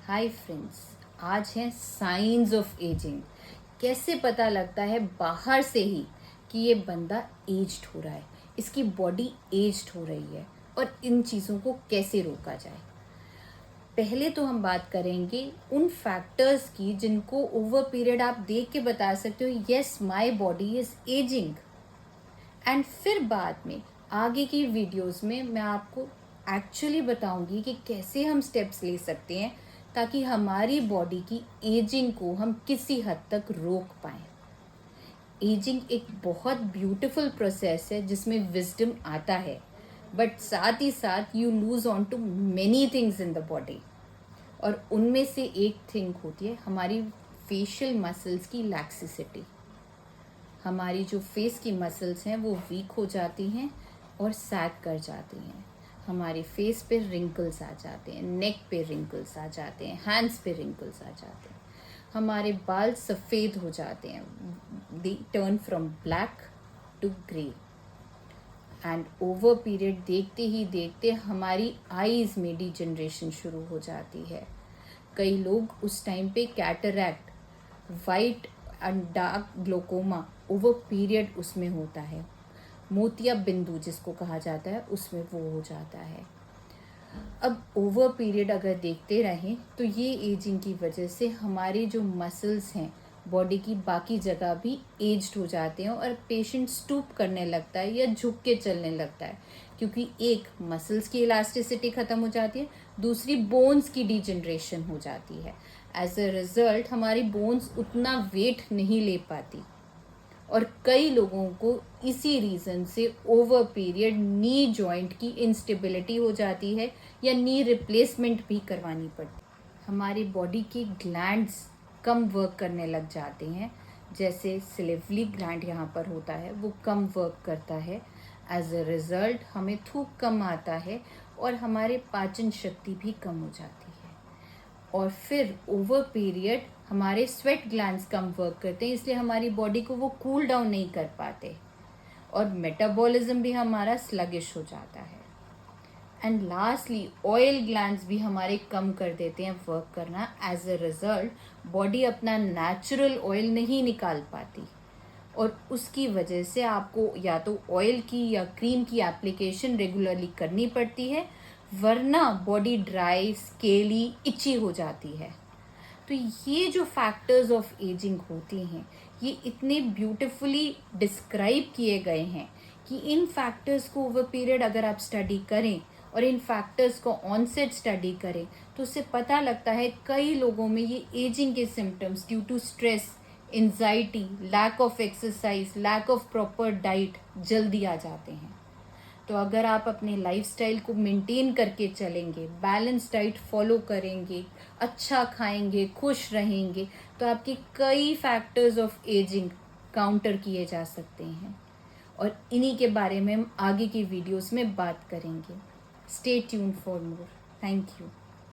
Hi friends, आज है science of ageing. कैसे पता लगता है बाहर से ही कि ये बंदा एज्ड हो रहा है, इसकी बॉडी एज्ड हो रही है, और इन चीज़ों को कैसे रोका जाए। पहले तो हम बात करेंगे उन फैक्टर्स की जिनको ओवर पीरियड आप देख के बता सकते हो yes my body is ageing. And फिर बाद में आगे की वीडियोस में मैं आपको एक्चुअली बताऊंगी कि कैसे हम स्टेप्स ले सकते हैं ताकि हमारी बॉडी की एजिंग को हम किसी हद तक रोक पाएं। एजिंग एक बहुत ब्यूटीफुल प्रोसेस है जिसमें विजडम आता है, बट साथ ही साथ you lose on too many things in the body. और उनमें से एक थिंग होती है हमारी फेशियल मसल्स की लैक्सिसिटी। हमारी जो फेस की मसल्स हैं वो वीक हो जाती हैं और सैग कर जाती हैं। हमारे फेस पे रिंकल्स आ जाते हैं, नेक पे रिंकल्स आ जाते हैं, हैंड्स पे रिंकल्स आ जाते हैं। हमारे बाल सफ़ेद हो जाते हैं, they turn from black to grey. And over period देखते ही देखते हमारी आईज में डिजनरेशन शुरू हो जाती है। कई लोग उस टाइम पे cataract, white and dark glaucoma over period उसमें होता है। मोतिया बिंदु जिसको कहा जाता है उसमें वो हो जाता है। अब ओवर पीरियड अगर देखते रहें तो ये एजिंग की वजह से हमारे जो मसल्स हैं बॉडी की बाकी जगह भी एज्ड हो जाते हैं और पेशेंट स्टूप करने लगता है या झुक के चलने लगता है, क्योंकि एक मसल्स की इलास्टिसिटी ख़त्म हो जाती है, दूसरी बोन्स की डिजनरेशन हो जाती है। एज अ रिजल्ट हमारी बोन्स उतना वेट नहीं ले पाती और कई लोगों को इसी रीज़न से ओवर पीरियड नी जॉइंट की इंस्टेबिलिटी हो जाती है या नी रिप्लेसमेंट भी करवानी पड़ती है। हमारी बॉडी के ग्लैंड्स कम वर्क करने लग जाते हैं, जैसे सिलिवरी ग्लैंड यहाँ पर होता है वो कम वर्क करता है। एज अ रिज़ल्ट हमें थूक कम आता है और हमारे पाचन शक्ति भी कम हो जाती है। और फिर ओवर पीरियड हमारे स्वेट ग्लैंड्स कम वर्क करते हैं, इसलिए हमारी बॉडी को वो कूल डाउन नहीं कर पाते और मेटाबॉलिज्म भी हमारा स्लगिश हो जाता है। एंड लास्टली ऑयल ग्लैंड्स भी हमारे कम कर देते हैं वर्क करना। एज अ रिजल्ट बॉडी अपना नेचुरल ऑयल नहीं निकाल पाती और उसकी वजह से आपको या तो ऑयल की या क्रीम की एप्लीकेशन रेगुलरली करनी पड़ती है, वरना बॉडी ड्राई, स्केली, इची हो जाती है। तो ये जो फैक्टर्स ऑफ एजिंग होती हैं ये इतने ब्यूटिफुली डिस्क्राइब किए गए हैं कि इन फैक्टर्स को ओवर पीरियड अगर आप स्टडी करें और इन फैक्टर्स को ऑनसेट स्टडी करें तो उससे पता लगता है कई लोगों में ये एजिंग के symptoms due to stress, anxiety, lack of exercise, lack of proper diet जल्दी आ जाते हैं। तो अगर आप अपने लाइफस्टाइल को मेंटेन करके चलेंगे, बैलेंस डाइट फॉलो करेंगे, अच्छा खाएंगे, खुश रहेंगे, तो आपके कई फैक्टर्स ऑफ एजिंग काउंटर किए जा सकते हैं। और इन्हीं के बारे में हम आगे की वीडियोस में बात करेंगे। Stay tuned for more. Thank you.